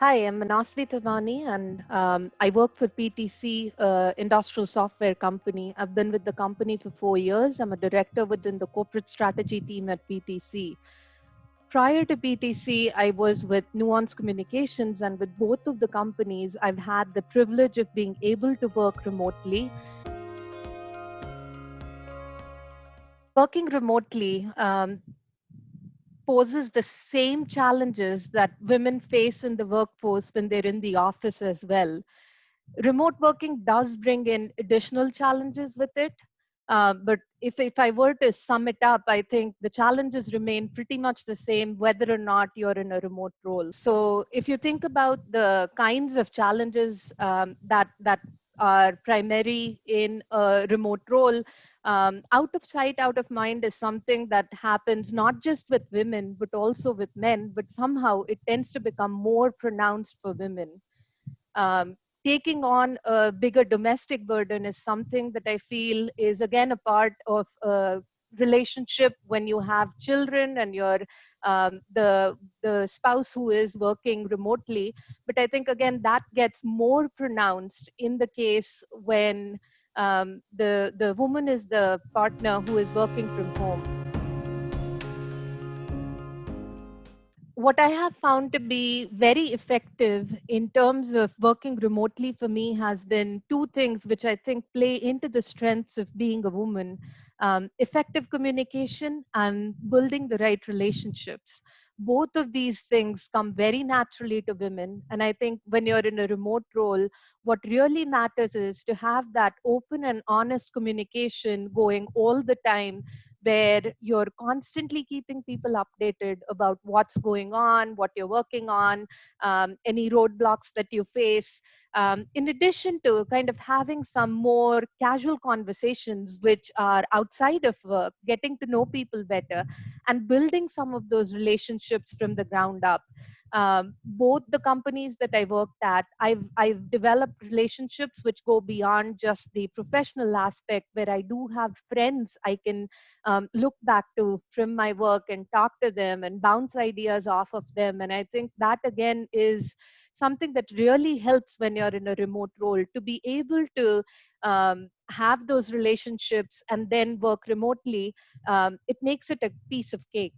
Hi, I'm Manasvi Thawani, and I work for PTC, industrial software company. I've been with the company for 4 years. I'm a director within the corporate strategy team at PTC. Prior to PTC, I was with Nuance Communications, and with both of the companies, I've had the privilege of being able to work remotely. Working remotely poses the same challenges that women face in the workforce when they're in the office as well. Remote working does bring in additional challenges with it. But if I were to sum it up, I think the challenges remain pretty much the same whether or not you're in a remote role. So if you think about the kinds of challenges that are primary in a remote role, out of sight, out of mind is something that happens not just with women, but also with men, but somehow it tends to become more pronounced for women. Taking on a bigger domestic burden is something that I feel is again a part of a relationship when you have children and you're the spouse who is working remotely. But I think again that gets more pronounced in the case when the woman is the partner who is working from home. What I have found to be very effective in terms of working remotely for me has been two things which I think play into the strengths of being a woman: effective communication and building the right relationships. Both of these things come very naturally to women. And I think when you're in a remote role, what really matters is to have that open and honest communication going all the time, where you're constantly keeping people updated about what's going on, what you're working on, any roadblocks that you face. In addition to kind of having some more casual conversations which are outside of work, getting to know people better, and building some of those relationships from the ground up. Both the companies that I worked at, I've developed relationships which go beyond just the professional aspect, where I do have friends I can look back to from my work and talk to them and bounce ideas off of them. And I think that again is something that really helps when you're in a remote role, to be able to have those relationships and then work remotely. It makes it a piece of cake.